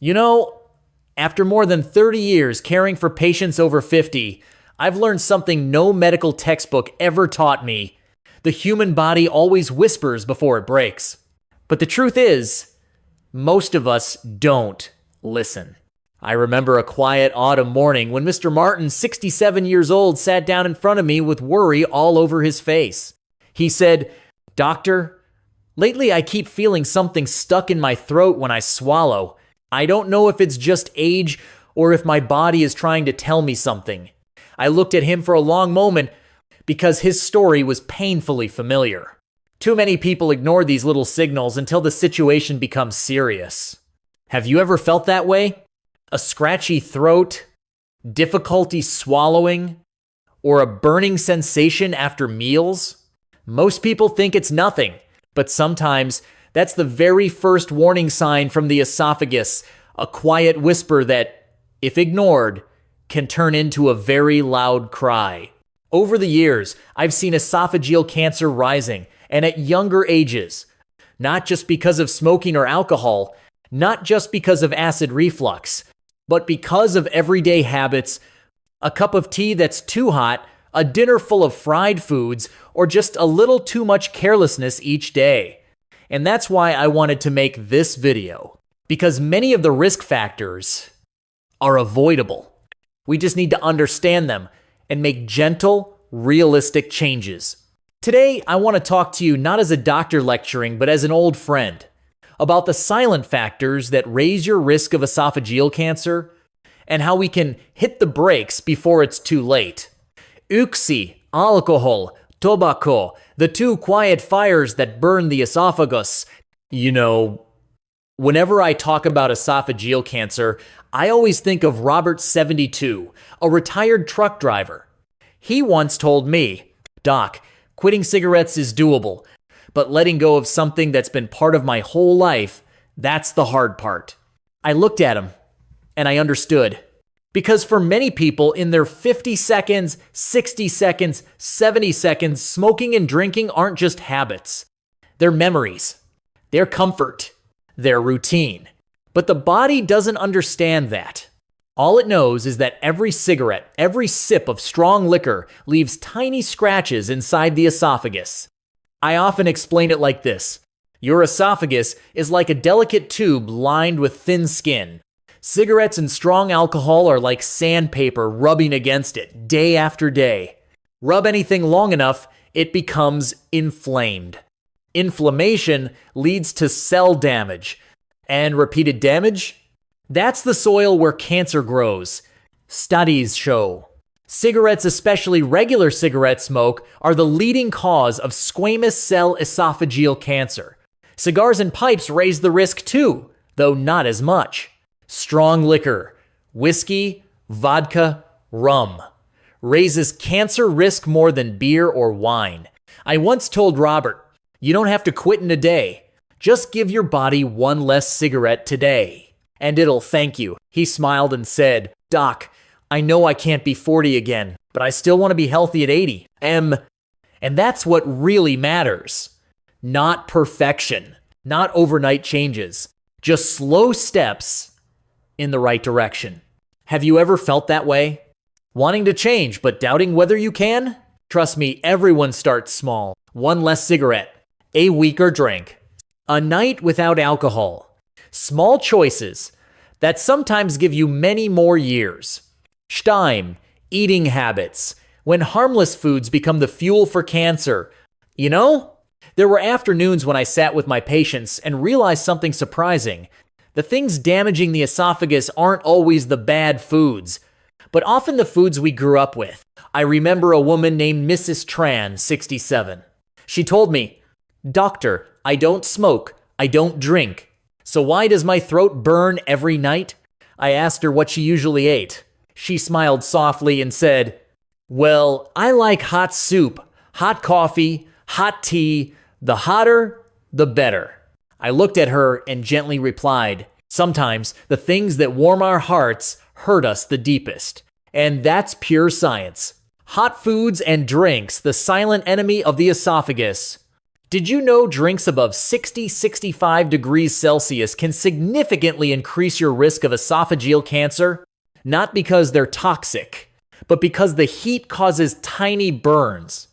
You know, after more than 30 years caring for patients over 50, I've learned something no medical textbook ever taught me. The human body always whispers before it breaks. But the truth is, most of us don't listen. I remember a quiet autumn morning when Mr. Martin, 67 years old, sat down in front of me with worry all over his face. He said, "Doctor, lately I keep feeling something stuck in my throat when I swallow. I don't know if it's just age or if my body is trying to tell me something." I looked at him for a long moment because his story was painfully familiar. Too many people ignore these little signals until the situation becomes serious. Have you ever felt that way? A scratchy throat, difficulty swallowing, or a burning sensation after meals? Most people think it's nothing, but sometimes that's the very first warning sign from the esophagus, a quiet whisper that, if ignored, can turn into a very loud cry. Over the years, I've seen esophageal cancer rising, and at younger ages. Not just because of smoking or alcohol, not just because of acid reflux, but because of everyday habits, a cup of tea that's too hot, a dinner full of fried foods, or just a little too much carelessness each day. And that's why I wanted to make this video, because many of the risk factors are avoidable. We just need to understand them and make gentle, realistic changes. Today, I want to talk to you not as a doctor lecturing, but as an old friend, about the silent factors that raise your risk of esophageal cancer and how we can hit the brakes before it's too late. Yksi, alcohol, tobacco, the two quiet fires that burn the esophagus. You know, whenever I talk about esophageal cancer, I always think of Robert, 72, a retired truck driver. He once told me, "Doc, quitting cigarettes is doable, but letting go of something that's been part of my whole life, that's the hard part." I looked at him, and I understood. Because for many people, in their 50 seconds, 60 seconds, 70 seconds, smoking and drinking aren't just habits. They're memories. They're comfort. They're routine. But the body doesn't understand that. All it knows is that every cigarette, every sip of strong liquor leaves tiny scratches inside the esophagus. I often explain it like this. Your esophagus is like a delicate tube lined with thin skin. Cigarettes and strong alcohol are like sandpaper rubbing against it day after day. Rub anything long enough, it becomes inflamed. Inflammation leads to cell damage. And repeated damage? That's the soil where cancer grows. Studies show. Cigarettes, especially regular cigarette smoke, are the leading cause of squamous cell esophageal cancer. Cigars and pipes raise the risk too, though not as much. Strong liquor, whiskey, vodka, rum, raises cancer risk more than beer or wine. I once told Robert, "You don't have to quit in a day. Just give your body one less cigarette today, and it'll thank you." He smiled and said, "Doc, I know I can't be 40 again, but I still want to be healthy at 80. And that's what really matters. Not perfection, not overnight changes, just slow steps in the right direction. Have you ever felt that way? Wanting to change, but doubting whether you can? Trust me, everyone starts small. One less cigarette, a weaker drink, a night without alcohol. Small choices that sometimes give you many more years. Time, eating habits, when harmless foods become the fuel for cancer. You know, there were afternoons when I sat with my patients and realized something surprising. The things damaging the esophagus aren't always the bad foods, but often the foods we grew up with. I remember a woman named Mrs. Tran, 67. She told me, "Doctor, I don't smoke, I don't drink. So why does my throat burn every night?" I asked her what she usually ate. She smiled softly and said, "Well, I like hot soup, hot coffee, hot tea. The hotter, the better." I looked at her and gently replied, "Sometimes the things that warm our hearts hurt us the deepest." And that's pure science. Hot foods and drinks, the silent enemy of the esophagus. Did you know drinks above 65 degrees Celsius can significantly increase your risk of esophageal cancer? Not because they're toxic, but because the heat causes tiny burns,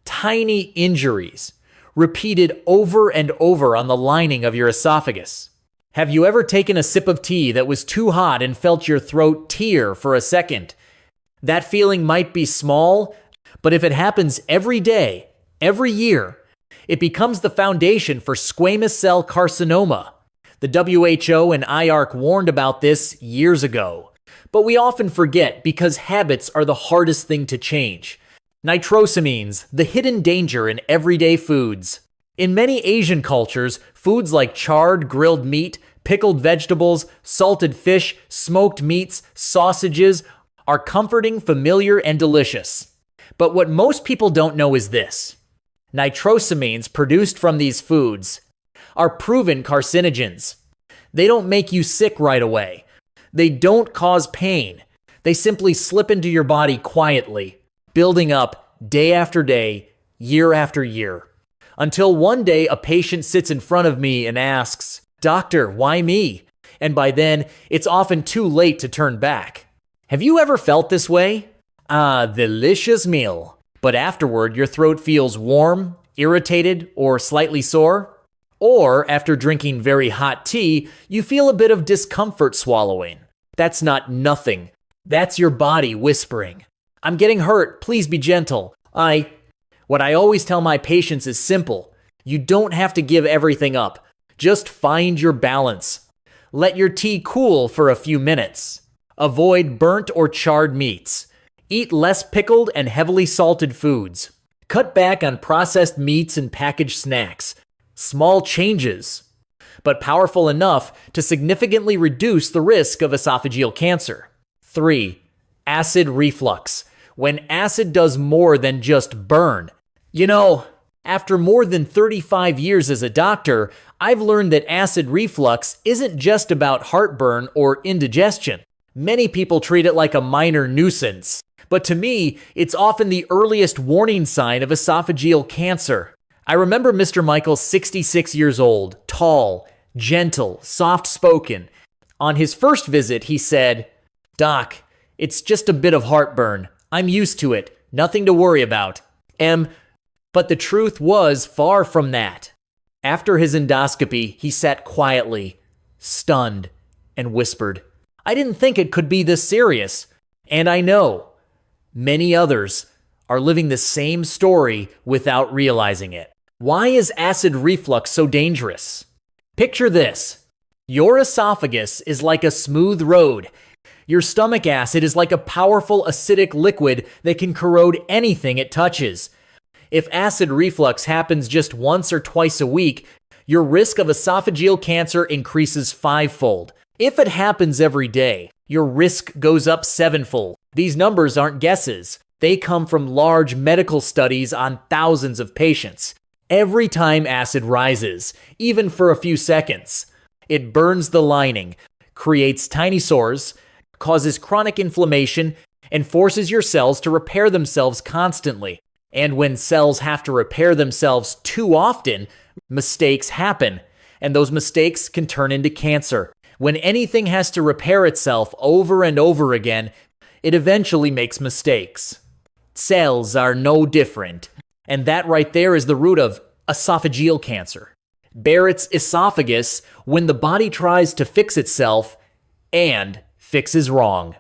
tiny injuries, repeated over and over on the lining of your esophagus. Have you ever taken a sip of tea that was too hot and felt your throat tear for a second? That feeling might be small, but if it happens every day, every year, it becomes the foundation for squamous cell carcinoma. The WHO and IARC warned about this years ago. But we often forget because habits are the hardest thing to change. Nitrosamines, the hidden danger in everyday foods. In many Asian cultures, foods like charred grilled meat, pickled vegetables, salted fish, smoked meats, sausages are comforting, familiar, and delicious. But what most people don't know is this. Nitrosamines produced from these foods are proven carcinogens. They don't make you sick right away. They don't cause pain. They simply slip into your body quietly, building up day after day, year after year. Until one day a patient sits in front of me and asks, "Doctor, why me?" And by then, it's often too late to turn back. Have you ever felt this way? Delicious meal. But afterward, your throat feels warm, irritated, or slightly sore? Or, after drinking very hot tea, you feel a bit of discomfort swallowing. That's not nothing. That's your body whispering, "I'm getting hurt, please be gentle." What I always tell my patients is simple. You don't have to give everything up. Just find your balance. Let your tea cool for a few minutes. Avoid burnt or charred meats. Eat less pickled and heavily salted foods. Cut back on processed meats and packaged snacks. Small changes, but powerful enough to significantly reduce the risk of esophageal cancer. 3. Acid reflux. When acid does more than just burn. After more than 35 years as a doctor, I've learned that acid reflux isn't just about heartburn or indigestion. Many people treat it like a minor nuisance. But to me, it's often the earliest warning sign of esophageal cancer. I remember Mr. Michael, 66 years old, tall, gentle, soft-spoken. On his first visit, he said, "Doc, it's just a bit of heartburn. I'm used to it. Nothing to worry about." But the truth was far from that. After his endoscopy, he sat quietly, stunned, and whispered, "I didn't think it could be this serious." And I know many others are living the same story without realizing it. Why is acid reflux so dangerous? Picture this. Your esophagus is like a smooth road. Your stomach acid is like a powerful acidic liquid that can corrode anything it touches. If acid reflux happens just once or twice a week, your risk of esophageal cancer increases 5-fold. If it happens every day, your risk goes up 7-fold. These numbers aren't guesses. They come from large medical studies on thousands of patients. Every time acid rises, even for a few seconds, it burns the lining, creates tiny sores, causes chronic inflammation, and forces your cells to repair themselves constantly. And when cells have to repair themselves too often, mistakes happen, and those mistakes can turn into cancer. When anything has to repair itself over and over again, it eventually makes mistakes. Cells are no different. And that right there is the root of esophageal cancer. Barrett's esophagus, when the body tries to fix itself and fixes wrong.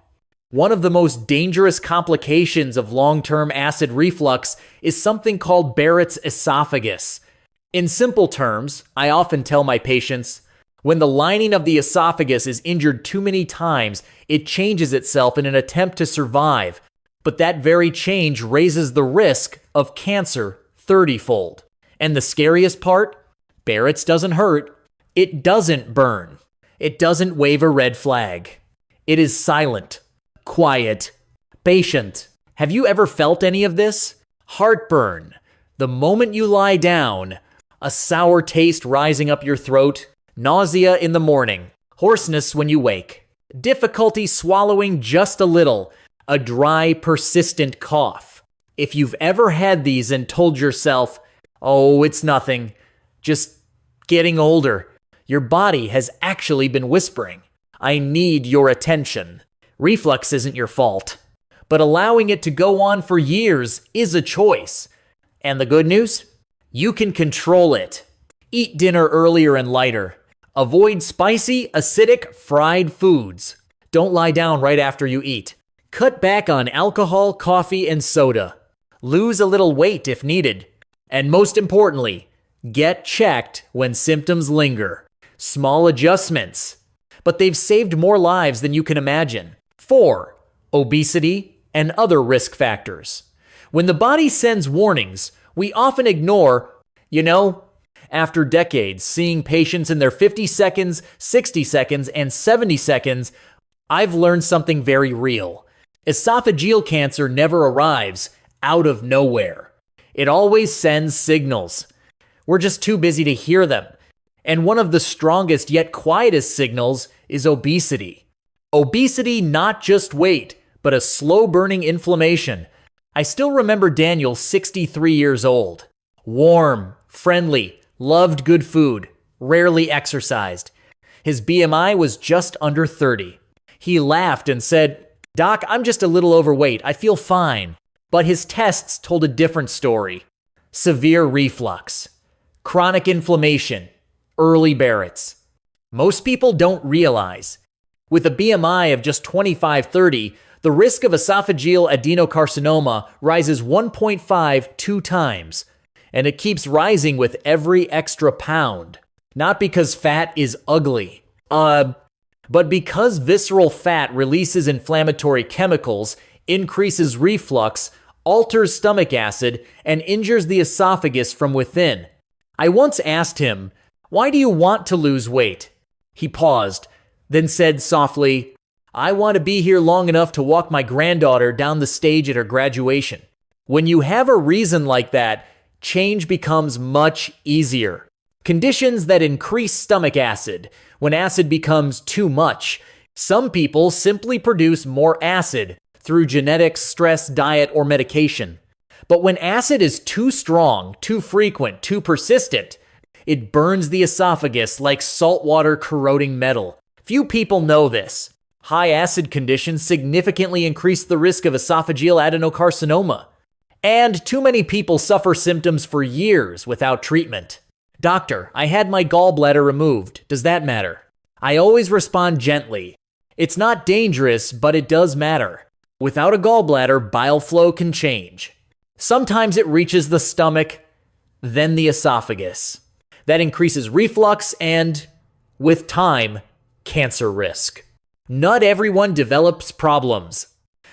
One of the most dangerous complications of long-term acid reflux is something called Barrett's esophagus. In simple terms, I often tell my patients, when the lining of the esophagus is injured too many times, it changes itself in an attempt to survive. But that very change raises the risk of cancer 30-fold. And the scariest part? Barrett's doesn't hurt. It doesn't burn. It doesn't wave a red flag. It is silent, quiet, patient. Have you ever felt any of this? Heartburn. The moment you lie down, a sour taste rising up your throat, nausea in the morning, hoarseness when you wake, difficulty swallowing just a little, a dry, persistent cough. If you've ever had these and told yourself, Oh, it's nothing. Just getting older. Your body has actually been whispering. I need your attention. Reflux isn't your fault. But allowing it to go on for years is a choice. And the good news? You can control it. Eat dinner earlier and lighter. Avoid spicy, acidic, fried foods. Don't lie down right after you eat. Cut back on alcohol, coffee, and soda. Lose a little weight if needed. And most importantly, get checked when symptoms linger. Small adjustments, but they've saved more lives than you can imagine. 4. Obesity and other risk factors. When the body sends warnings, we often ignore, after decades seeing patients in their 50 seconds, 60 seconds, and 70 seconds, I've learned something very real. Esophageal cancer never arrives out of nowhere. It always sends signals. We're just too busy to hear them. And one of the strongest yet quietest signals is obesity. Obesity, not just weight, but a slow-burning inflammation. I still remember Daniel, 63 years old. Warm, friendly, loved good food, rarely exercised. His BMI was just under 30. He laughed and said, "Doc, I'm just a little overweight. I feel fine." But his tests told a different story. Severe reflux, chronic inflammation, early Barrett's. Most people don't realize. With a BMI of just 25-30, the risk of esophageal adenocarcinoma rises 1.52 times. And it keeps rising with every extra pound. Not because fat is ugly, but because visceral fat releases inflammatory chemicals, increases reflux, alters stomach acid, and injures the esophagus from within. I once asked him, "Why do you want to lose weight?" He paused, then said softly, "I want to be here long enough to walk my granddaughter down the stage at her graduation." When you have a reason like that, change becomes much easier. Conditions that increase stomach acid. When acid becomes too much, some people simply produce more acid through genetics, stress, diet, or medication. But when acid is too strong, too frequent, too persistent, it burns the esophagus like saltwater corroding metal. Few people know this. High acid conditions significantly increase the risk of esophageal adenocarcinoma. And too many people suffer symptoms for years without treatment. "Doctor, I had my gallbladder removed. Does that matter?" I always respond gently. It's not dangerous, but it does matter. Without a gallbladder, bile flow can change. Sometimes it reaches the stomach, then the esophagus. That increases reflux and, with time, cancer risk. Not everyone develops problems,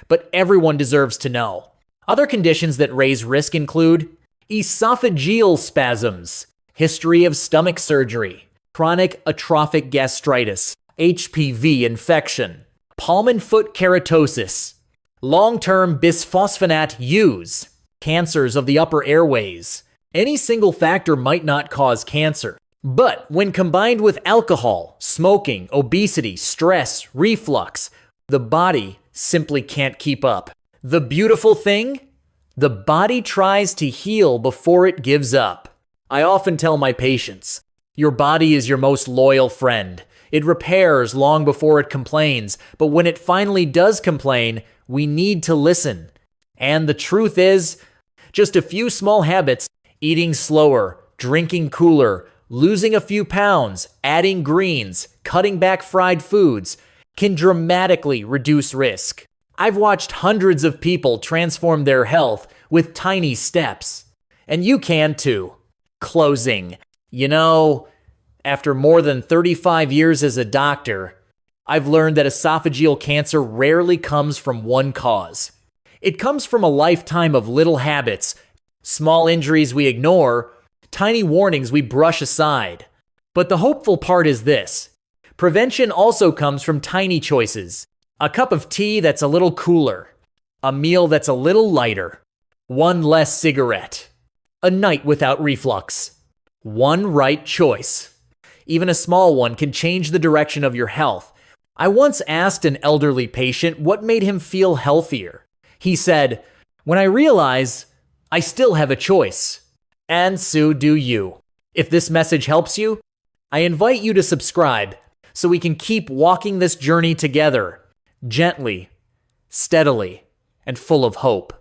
but everyone deserves to know. Other conditions that raise risk include esophageal spasms, history of stomach surgery, chronic atrophic gastritis, HPV infection, palm and foot keratosis, long-term bisphosphonate use, cancers of the upper airways. Any single factor might not cause cancer. But when combined with alcohol, smoking, obesity, stress, reflux, the body simply can't keep up. The beautiful thing? The body tries to heal before it gives up. I often tell my patients, your body is your most loyal friend. It repairs long before it complains, but when it finally does complain, we need to listen. And the truth is, just a few small habits, eating slower, drinking cooler, losing a few pounds, adding greens, cutting back fried foods, can dramatically reduce risk. I've watched hundreds of people transform their health with tiny steps. And you can too. Closing. After more than 35 years as a doctor, I've learned that esophageal cancer rarely comes from one cause. It comes from a lifetime of little habits, small injuries we ignore, tiny warnings we brush aside. But the hopeful part is this. Prevention also comes from tiny choices. A cup of tea that's a little cooler. A meal that's a little lighter. One less cigarette. A night without reflux. One right choice. Even a small one can change the direction of your health. I once asked an elderly patient what made him feel healthier. He said, "When I realize I still have a choice." And so do you. If this message helps you, I invite you to subscribe so we can keep walking this journey together, gently, steadily, and full of hope.